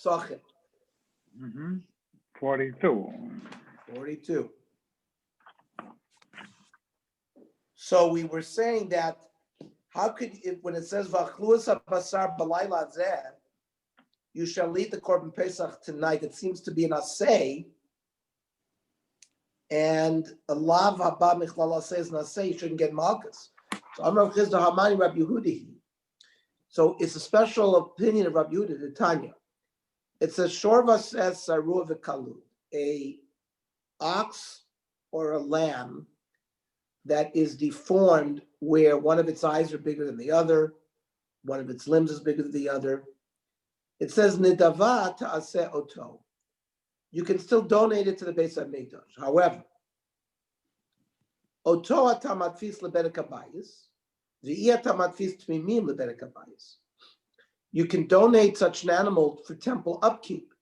Pesachim. 42. 42. So we were saying that how could when it says V'achluas basar b'layla zeh, you shall eat the korban pesach tonight. It seems to be an asay, and a lav haba michlala says an asay. You shouldn't get malchus. So I'm Rav Chisda Hamani Rabbi Yehudi. So it's a special opinion of Rabbi Yehuda, the Tanya. It says Shorva says Saru v'kalu, a ox or a lamb that is deformed where one of its eyes are bigger than the other, one of its limbs is bigger than the other. It says Nidava ta'aseh oto. You can still donate it to the Beis HaMikdash. However, oto atamatfis lebedek habayis, v'iyat atamatfis tmimim lebedek habayis. You can donate such an animal for temple upkeep.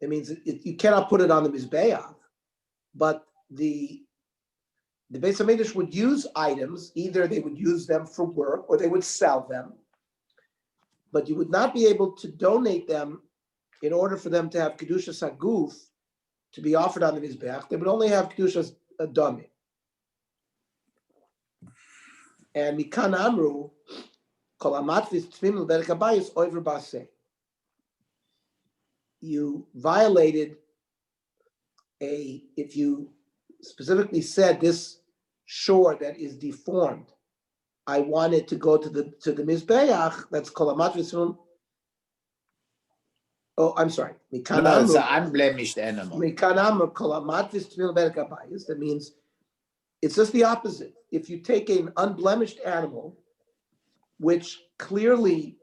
It means you cannot put it on the Mizbeach, but the Beis HaMikdash would use items, either they would use them for work or they would sell them, but you would not be able to donate them in order for them to have Kedushas HaGuf to be offered on the Mizbeach. They would only have Kedushas Adami. And Mikan Amru, Kol Amatvis Tmim L'Berek Habayis Oiver Baseh. You violated if you specifically said this shore that is deformed, I want it to go to the Mizbeach, that's Kol Amatvis Tmim. Oh, I'm sorry. No, it's an unblemished animal. That means it's just the opposite. If you take an unblemished animal, which clearly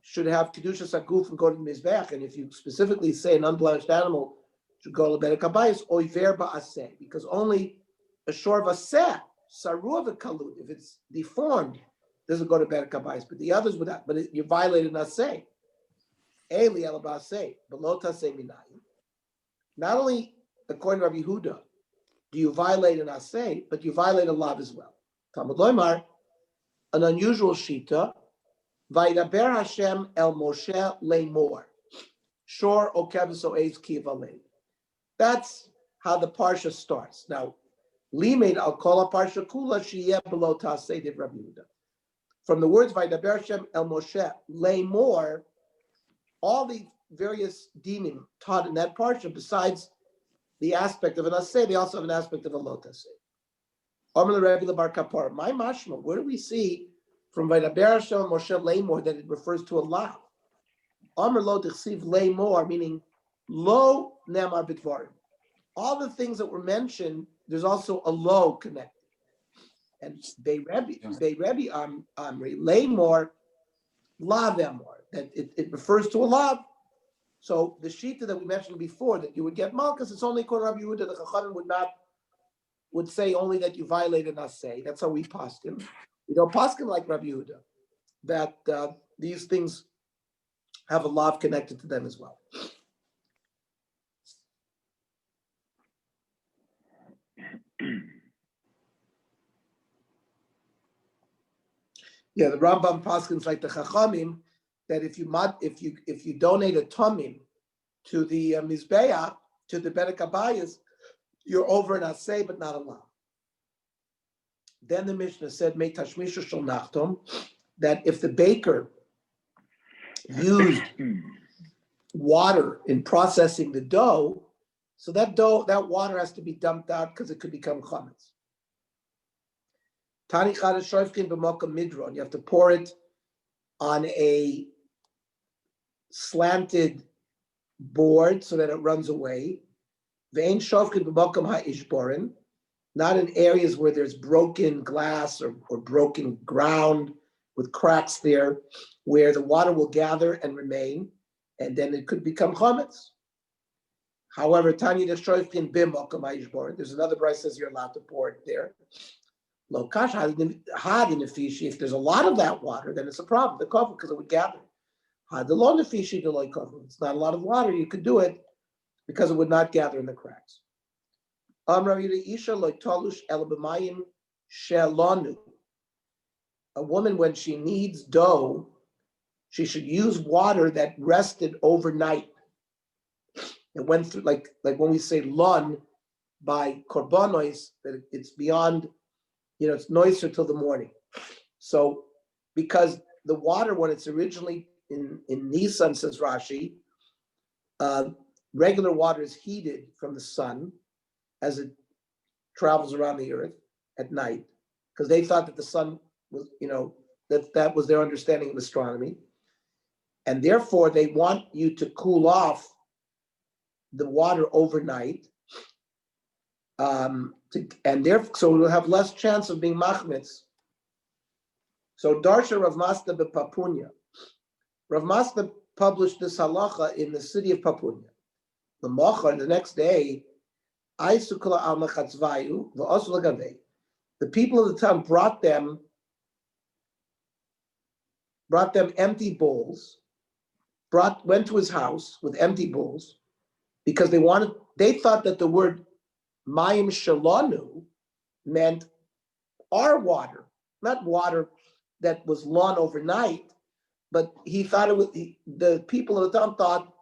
should have Kedushas HaGuf and go to the Mizbeach, and if you specifically say an unblemished animal should go to Bedek HaBayis, oiver ba'aseh, because only a shor v'aseh, saruah v'kalut, if it's deformed, doesn't go to Bedek HaBayis, but the others would have, but you violated an aseh. Not only according to Rabbi Yehuda do you violate an asay, but you violate a lav as well. Talmud Loimar, an unusual shita, Vaydaber Hashem el Moshe le'mor, shor okeves o'ez kivalei. That's how the parsha starts. Now, limed al kol parsha kula sheyeh below tasei div Rabbi Yehuda. From the words Vaydaber Hashem el Moshe le'mor, all the various dinim taught in that parsha, besides the aspect of an asay, they also have an aspect of a lot asay. Amar Rabbi Lebar Kapar, my mashma, where do we see from Vaydaber Hashem Moshe le'mor that it refers to a lav? Amar lo t'chsiv le'mor, meaning lo nemar b'dvarim. All the things that were mentioned, there's also a lo connected. And Bei Rebbe Amri le'mor lav emor. That it refers to a lav. So the shita that we mentioned before, that you would get malchus, it's only according to Rabbi Yehuda. The Chachamim would say only that you violated an asay. That's how we paskin. We don't paskin like Rabbi Yehuda, that these things have a lav connected to them as well. Yeah, the Rambam paskins like the Chachamim, that if you donate a tamim to the mizbeach, to the bedek habayis, you're over an asay but not a lav. Then the Mishnah said, "Mei tashmisha shel nachtom," that if the baker used water in processing the dough, so that water has to be dumped out because it could become chametz. Tani chadash shoifkin b'mokum midron. You have to pour it on a slanted board so that it runs away. Ve'ein shofkin b'mokum ha'ishborin, not in areas where there's broken glass or broken ground with cracks there, where the water will gather and remain, and then it could become chametz. However, Tanya the shofkin b'mokum ha'ishborin. There's another brayso says you're allowed to pour it there. Lo kash had in the fishi. If there's a lot of that water, then it's a problem. The cover because it would gather. It's not a lot of water. You could do it because it would not gather in the cracks. A woman, when she kneads dough, she should use water that rested overnight It went through like when we say lon by korbanos, that it's beyond, it's noiser till the morning. So because the water, when it's originally in Nisan, says Rashi, regular water is heated from the sun as it travels around the earth at night, because they thought that the sun was, that was their understanding of astronomy. And therefore, they want you to cool off the water overnight. So it'll have less chance of being machmitz. So Darsha Rav Masda bePapunya. Rav Masda published this halacha in the city of Papunya. The next day, the people of the town brought them empty bowls, went to his house with empty bowls, because they thought that the word mayim shalanu meant our water, not water that was lawn overnight, but he thought the people of the town thought,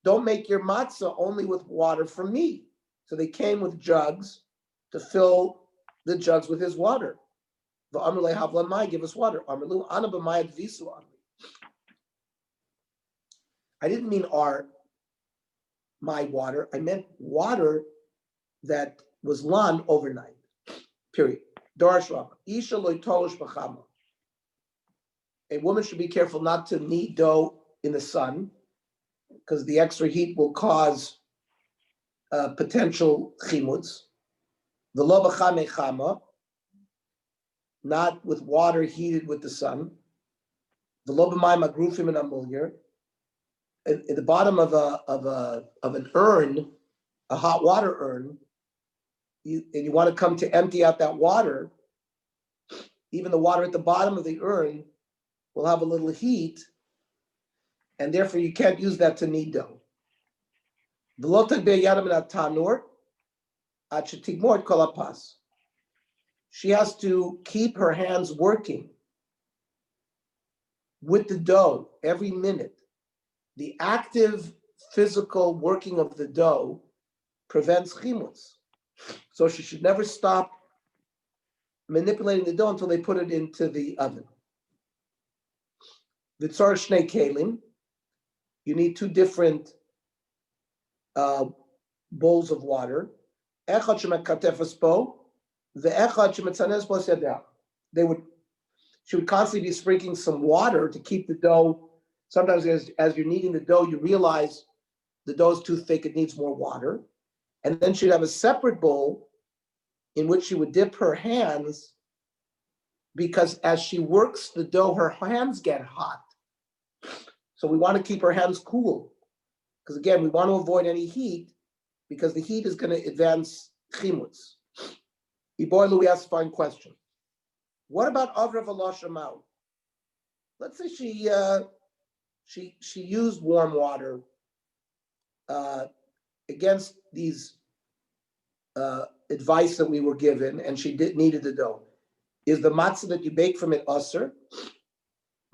don't make your matzah only with water from me. So they came with jugs to fill the jugs with his water. The Amrle Havlan Mai, give us water. Amrlu Anabamai Visu Amri. I didn't mean my water. I meant water that was lan overnight. Period. Darash Rama. Isha loitolish b'chama. A woman should be careful not to knead dough in the sun, because the extra heat will cause potential chimuts. The lo b'chame chama, not with water heated with the sun. The lo b'mayim agrufim and amulyer. At the bottom of an urn, a hot water urn, you want to come to empty out that water. Even the water at the bottom of the urn will have a little heat, and therefore you can't use that to knead dough. She has to keep her hands working with the dough every minute. The active physical working of the dough prevents chimuts. So she should never stop manipulating the dough until they put it into the oven. V'tzar shnei kelim, you need two different bowls of water. Echad shemekatefas bo, ve'echad shemetzanes bo yadeh. She would constantly be sprinkling some water to keep the dough. Sometimes as you're kneading the dough, you realize the dough is too thick, it needs more water. And then she'd have a separate bowl in which she would dip her hands, because as she works the dough, her hands get hot. So we want to keep her hands cool, because again, we want to avoid any heat, because the heat is going to advance chimuts. Iboilu, we asked a fine question. What about Avra V'Lashamau? Let's say she used warm water against these advice that we were given, and she needed the dough. Is the matzah that you bake from it aser?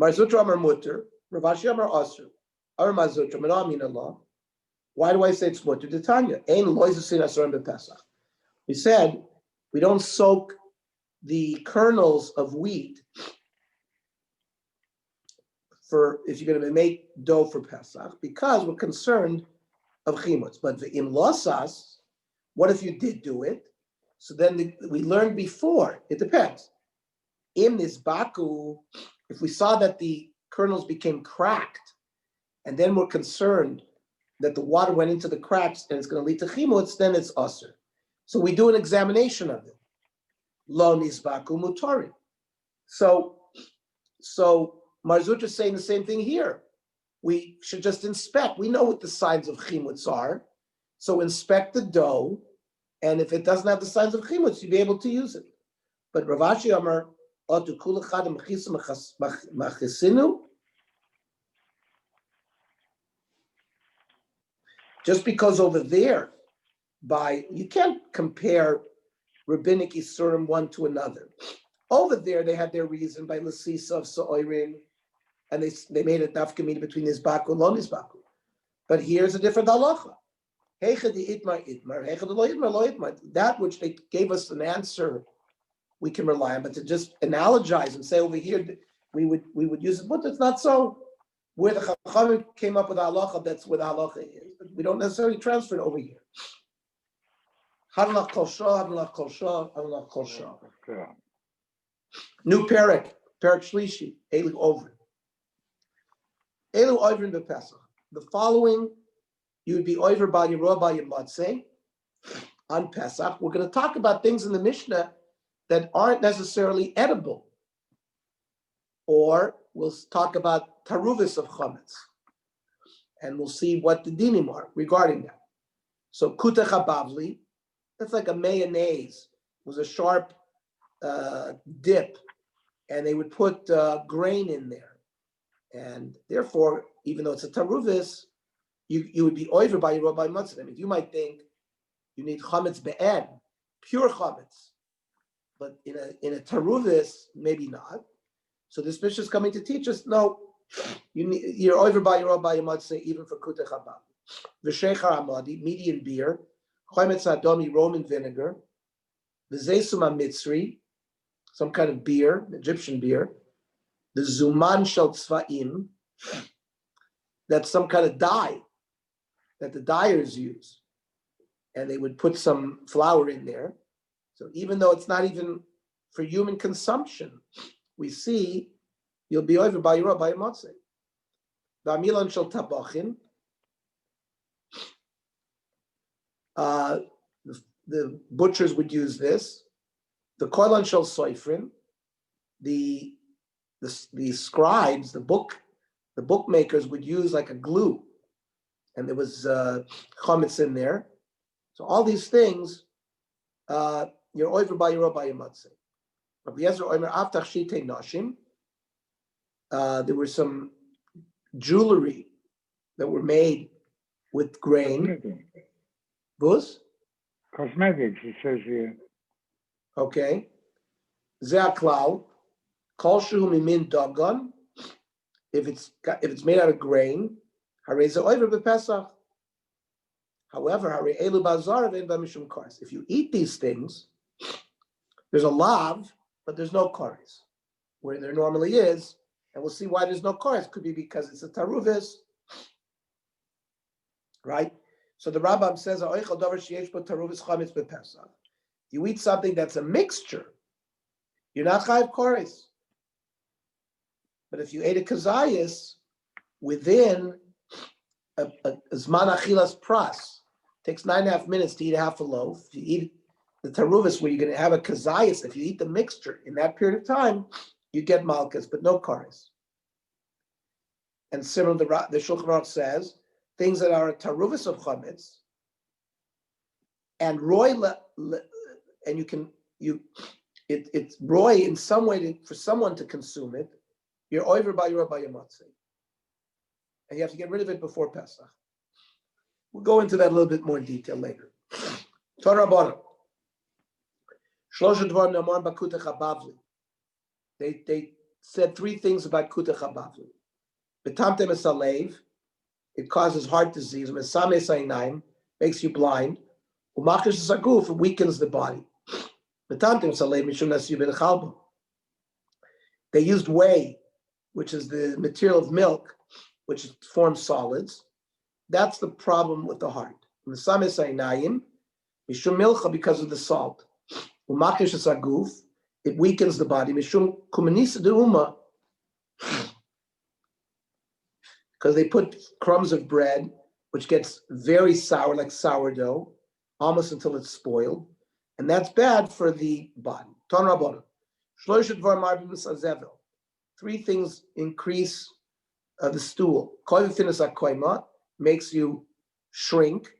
Marzutra Amar Mutter, Rav Ashi Amar aser. Amar Marzutra, Menamin Allah. Why do I say it's mutter? Titania. Ein loizusin aserim b'Pesach. We said we don't soak the kernels of wheat for if you're going to make dough for Pesach, because we're concerned of chimuts. But in losas, what if you did do it? So then we learned before, it depends. In this baku, if we saw that the kernels became cracked, and then we're concerned that the water went into the cracks and it's going to lead to chimuts, then it's aser. So we do an examination of it. Lo nisbaku mutari. So Marzutra is saying the same thing here. We should just inspect. We know what the signs of chimuts are. So inspect the dough, and if it doesn't have the signs of chimuts, you'll be able to use it. But Rav Ashi Amar, just because over there, you can't compare rabbinic isurim one to another. Over there, they had their reason by Lasisa of Sa'oirin, and they made a dafka meeting between Nizbaku and Lo Nizbaku. But here's a different halacha. That which they gave us an answer, we can rely on. But to just analogize and say over here, we would use it, but it's not so. Where the Chachamim came up with halacha, that's where the halacha is. But we don't necessarily transfer it over here. Hadlach kol shah, hadlach kol shah, hadlach kol shah. New parak shlishi, elu over. Elu over in the Pesach. The following, you would be over by your raw by your matzeh on Pesach. We're going to talk about things in the Mishnah that aren't necessarily edible. Or we'll talk about taruvis of chametz, and we'll see what the dinim are regarding that. So kutach habavli, that's like a mayonnaise. It was a sharp dip, and they would put grain in there, and therefore, even though it's a taruvis, you would be over by your rabbi matzah. You might think you need chametz be'en, pure chametz, but in a taruvis, maybe not. So this Mishnah is coming to teach us, no, you're over by your rabbi matzah even for kutach habavli. V'sheichar amadi, median beer, chametz adomi, Roman vinegar, v'zeisum mitzri, some kind of beer, Egyptian beer, the zuman shel tzvaim, that's some kind of dye that the dyers use, and they would put some flour in there. So even though it's not even for human consumption, we see you'll be over by your rabbi matzah. V'amilan shel tabachin, the butchers would use this. The koilan shel soifrin, the scribes, the bookmakers would use like a glue, and there was chametz in there. So all these things, you're over by your rabbi matzah. There were some jewelry that were made with grain. Buz? Cosmetics, it says here. Okay. Ze'aklal, kol shehu mimin dagan. If it's made out of grain, harei ze'over b'Pesach. However, harei elu bazar ve'en b'mishum kares. If you eat these things, there's a lav, but there's no kares, where there normally is, and we'll see why there's no kares. Could be because it's a taruvis, right? So the Rambam says, you eat something that's a mixture, you're not chayav kares. But if you ate a kazayas within a zman achilas pras, takes 9.5 minutes to eat half a loaf. If you eat the taruvis where you're going to have a kazayas, if you eat the mixture in that period of time, you get malchus, but no kares. And similar, the Shulchan Aruch says, things that are a taruvis of chametz, and roy, and it's roy in some way for someone to consume it, you're over by your matzah. And you have to get rid of it before Pesach. We'll go into that a little bit more in detail later. Torah Rabbanan. They said 3 things about kutach habavli. Betamtem esalev, it causes heart disease. Mesame sainaim, makes you blind. Umakish saguf, it weakens the body. Betamtem esalev mishum nasiyu ben chalba. They used whey, which is the material of milk, which forms solids. That's the problem with the heart. Mesame sainaim, mishum milcha, because of the salt. Umakish saguf, it weakens the body. Mishum kumanisa de uma, because they put crumbs of bread, which gets very sour, like sourdough, almost until it's spoiled, and that's bad for the body. Ton Rabbanan. 3 things increase the stool. Makes you shrink.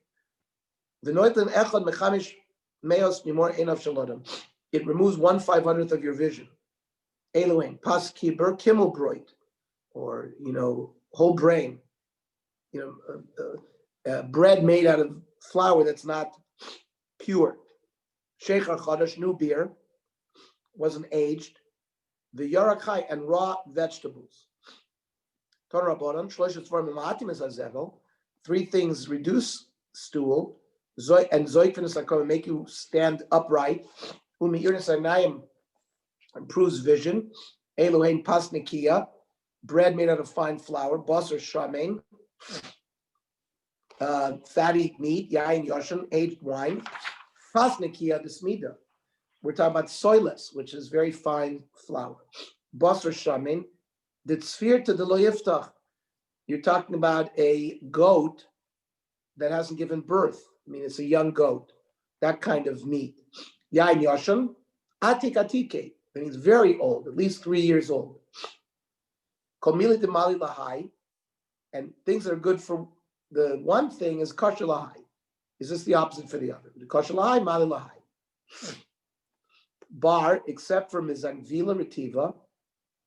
It removes 1/500th of your vision. Eloin, pas kiber kimmelbroit, or whole grain, bread made out of flour that's not pure. Sheikhar chadash, new beer, wasn't aged. The yarakai, and raw vegetables. Ton Rabbanan, 3 things reduce stool, and zoikvinus akom, make you stand upright. Umiirnis anayim, improves vision. Elohein pasnikia, bread made out of fine flour. Basar shamein, fatty meat. Yain yoshin, aged wine. Pasnikia desmida. We're talking about soyless, which is very fine flour. Basar shamein, the tzfir to the lo yiftach. You're talking about a goat that hasn't given birth. I mean, it's a young goat, that kind of meat. Yain yoshin, atik atike. That means very old, at least 3 years old. Komili de mali lahai, and things that are good for the one thing is kosher lahai. Is this the opposite for the other? The kosher lahai, mali lahai. Bar, except for mizangvila retiva,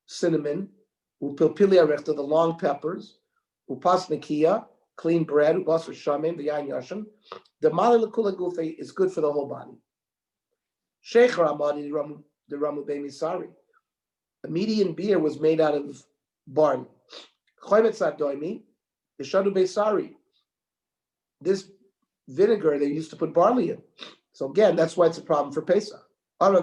cinnamon, upilpili arechta, the long peppers, upasnikia, clean bread, ubasar shamen, the yain yashin. The mali lakula gufe is good for the whole body. Sheikh Ramadi, the Ramu Bemisari. The median beer was made out of barley. The Shadu Besari. This vinegar they used to put barley in. So again, that's why it's a problem for Pesach. When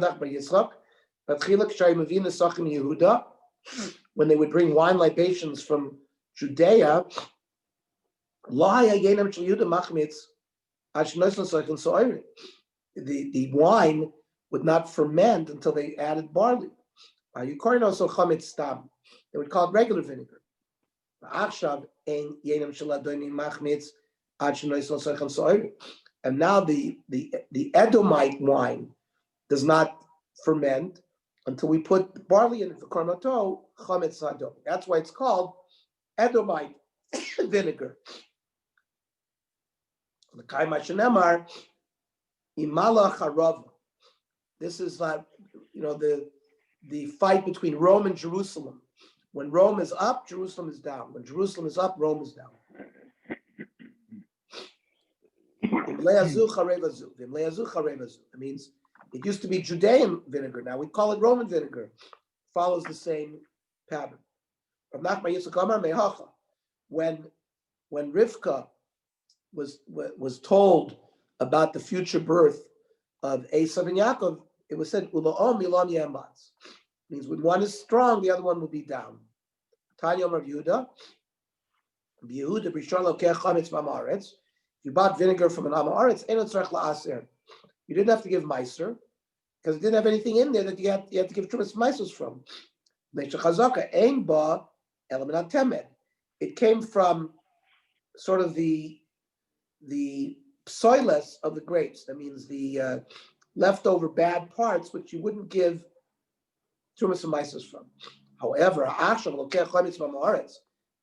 they would bring wine libations from Judea, the wine would not ferment until they added barley. You call it also chametz stam. They would call it regular vinegar. And now the Edomite wine does not ferment until we put barley in it for kormato chametz sadom. That's why it's called Edomite vinegar. The kaima shenemar imala charav. This is the fight between Rome and Jerusalem. When Rome is up, Jerusalem is down. When Jerusalem is up, Rome is down. It means it used to be Judean vinegar. Now we call it Roman vinegar. Follows the same pattern. When Rivka was told about the future birth of Esav and Yaakov, it was said, Ulo'om Milom Yembatz. Means when one is strong, the other one will be down. Tanya Rav Yehuda, B'Rishon Lokech Chametz Ma'aretz. If you bought vinegar from an Amaretz, Enot Tzarech La'aser. You didn't have to give Meiser, because it didn't have anything in there that you had to give Trumas Meisers from. Chazaka Ein Ba Eliminat Temed. It came from sort of the soilless of the grapes. That means the leftover bad parts, which you wouldn't give Trumas and Meisers from. However,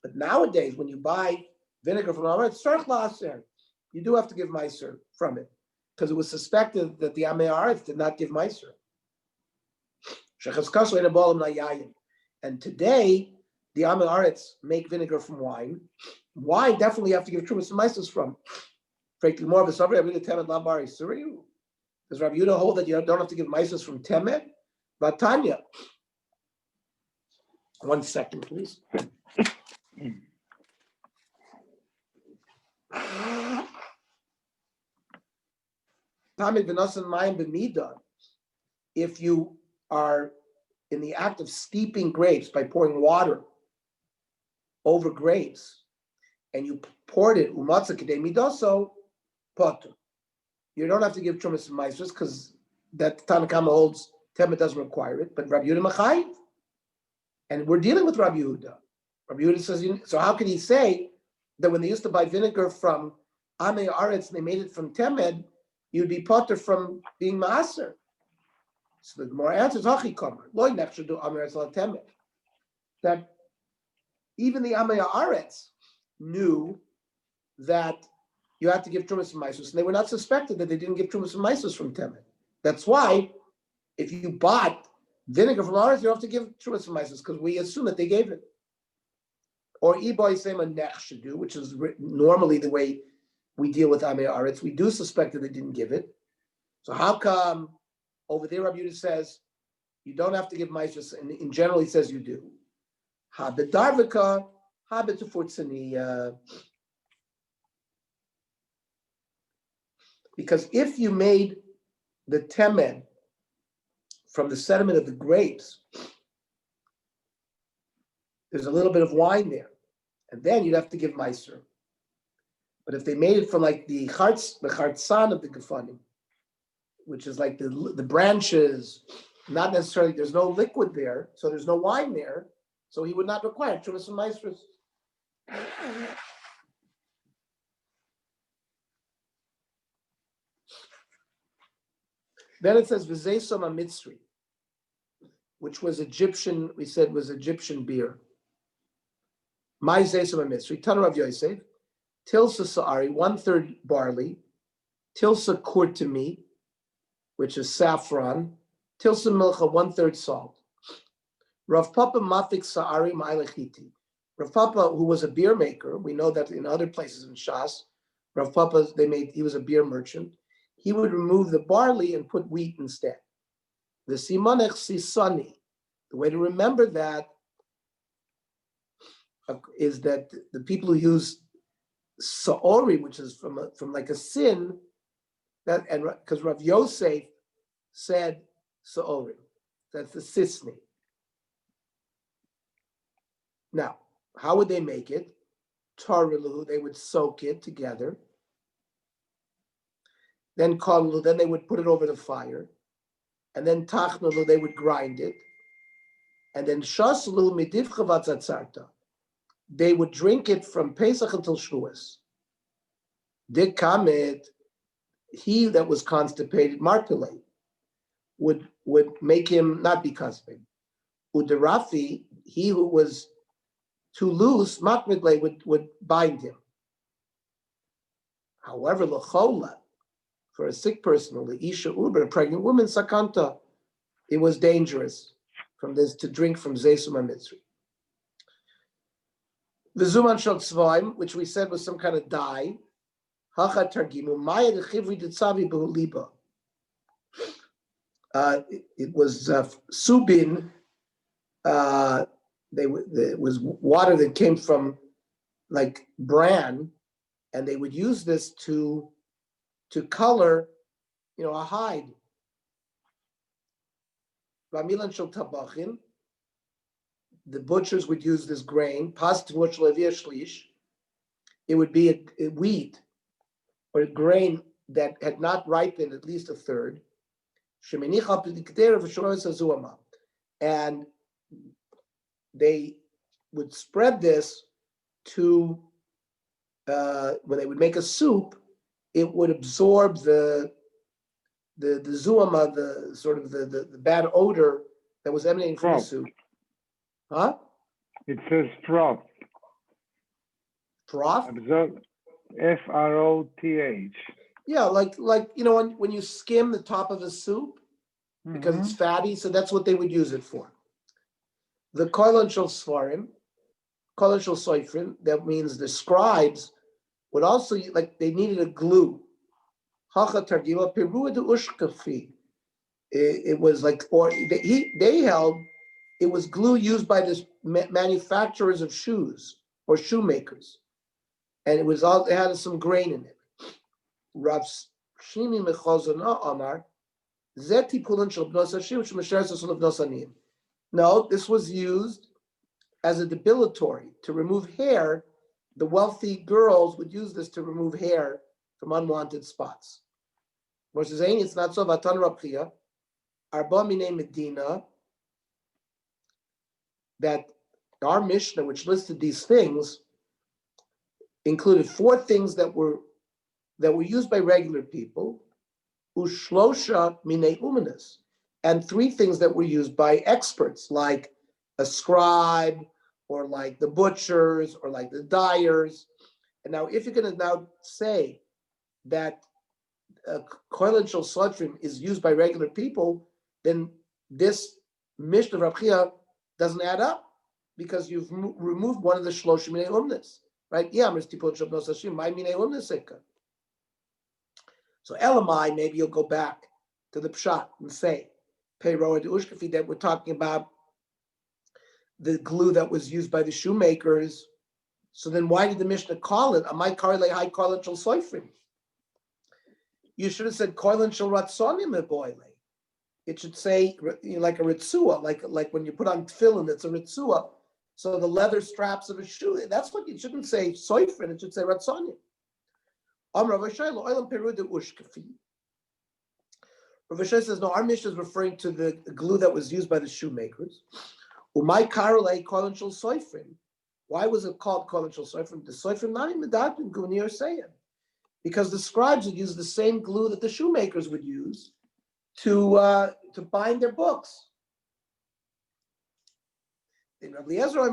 but nowadays, when you buy vinegar from Amaretz, you do have to give Meiser from it, because it was suspected that the Amei Aretz did not give Meiser. And today, the Amei Aretz make vinegar from wine. Wine definitely you have to give Trumas and Meisers from. Does Rabbi Yehuda hold that you don't have to give Meisers from Temed? But Tanya, 1 second, please. If you are in the act of steeping grapes by pouring water over grapes, and you poured it umatza kedei midoso potter, you don't have to give trumas and meisers, because that Tanakama holds Temet doesn't require it, but Rabbi Yehuda Machayiv. And we're dealing with Rabbi Yehuda. Rabbi Yehuda says, so how can he say that when they used to buy vinegar from Amei Aretz and they made it from Temed, you'd be potter from being Maaser? So the Gemara answers, Hachi Komer, Loi Nechshedu Amei Aretz la Temed. That even the Amei Aretz knew that you had to give Trumas and Meisus, and they were not suspected that they didn't give Trumas and Meisus from Temed. That's why if you bought vinegar from Aretz, you don't have to give Trumas and Meisus, because we assume that they gave it. Or Iboy Sema Nechshedu, which is normally the way we deal with Amei Aretz. We do suspect that they didn't give it. So how come over there Rabbi Yehuda says you don't have to give Meisus, and in general he says you do? Habet Darvika, Habet Tufurtzani. Because if you made the temen from the sediment of the grapes, there's a little bit of wine there, and then you'd have to give meiser. But if they made it from like the chartzan of the gefanim, which is like the branches, not necessarily, there's no liquid there, so there's no wine there, so he would not require trumas and meisers. Then it says v'zeisom mitzri, which was Egyptian. We said was Egyptian beer. My zeisom mitzri. Tana Rav Yosef. Tilsa sa'ari, 1/3 barley. Tilsa kurtumi, which is saffron. Tilsa milcha, 1/3 salt. Rav Papa mafik sa'ari ma'ilechiti. Rav Papa, who was a beer maker, we know that in other places in Shas, Rav Papa, he was a beer merchant. He would remove the barley and put wheat instead. The simanech sisani. The way to remember that is that the people who use saori, which is from like a sin, that and because Rav Yosef said saori, that's the sisni. Now, how would they make it? Tarilu, they would soak it together. Then kalulu, then they would put it over the fire. And then tachnulu, they would grind it. And then shaslu midivcha vatzatzarta, they would drink it from Pesach until Shavuos. Dik kamet, he that was constipated, marpile, would make him not be constipated. Udarafi, he who was too loose, makmidle, would bind him. However, lechola, for a sick person, the isha uber, a pregnant woman, sakanta, it was dangerous from this to drink from zeisum mitzri. The zuman shel tzvaim, which we said was some kind of dye, hacha targimu maya dechivri ditzavi behuliba. It was subin. It was water that came from like bran, and they would use this to color, a hide. Vamilan shel tabachin, the butchers would use this grain. It would be a wheat or a grain that had not ripened at least a third. And they would spread this to, when they would make a soup, it would absorb the zuama, the sort of the bad odor that was emanating from the soup. Huh? It says froth. Froth? Absorb, F-R-O-T-H. Yeah, like when you skim the top of a soup because it's fatty, so that's what they would use it for. The koilon shel svarim, koilon shel soifrim, that means the scribes would also, like, they needed a glue. Hacha targima perua de ushkafi. It was like, or they held it was glue used by the manufacturers of shoes or shoemakers, and it had some grain in it. Rav Shimi mechazana amar zeti pulin shel bnos hashim shemesheres asol bnos aniyim. No, this was used as a depilatory to remove hair. The wealthy girls would use this to remove hair from unwanted spots. Versus saying it's not so. Vatan Rabchia, Arba Mine Medina, that our Mishnah, which listed these things, included 4 things that were used by regular people, Ushlosha Mine Umanas, and 3 things that were used by experts, like a scribe, or like the butchers, or like the dyers. And now, if you're going to now say that koilon shel sotrim is used by regular people, then this Mishnah of Rav Chia doesn't add up, because you've removed one of the shloshim minei umnes, right? Yeah, so Elamai, maybe you'll go back to the pshat and say, Peiroa de Ushkafi, that we're talking about the glue that was used by the shoemakers. So then why did the Mishnah call it Amai Karle Hai Koilon Shel Soifrim? you should have said koilin shel ratzonim eboile. It should say like a ritzua, like when you put on tefillin, it's a ritzua. So the leather straps of a shoe. That's what you shouldn't say soifrin. It should say ratzonim. Rav Shai says, no, our Mishnah is referring to the glue that was used by the shoemakers. Why was it called koilin shel soifrim? The soifrim not even medaktim gunir saying, because the scribes would use the same glue that the shoemakers would use to bind their books. In Rabbi Eliezer,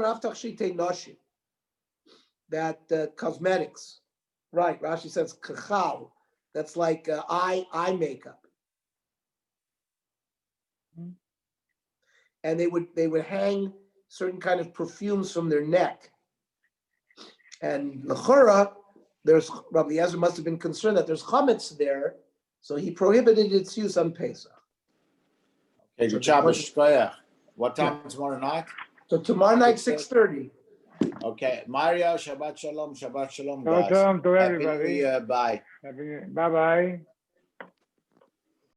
that cosmetics, right? Rashi says kachal. That's like eye makeup, and they would hang certain kind of perfumes from their neck. And l'chora, Rabbi Eliezer must have been concerned that there's chametz there, so he prohibited its use on Pesach. Okay, good job, Shkoyach. What time tomorrow night? So tomorrow night, 6:30. Okay, Mario, Shabbat Shalom, Shabbat guys. shalom to Happy New everybody. Year, bye. Bye-bye.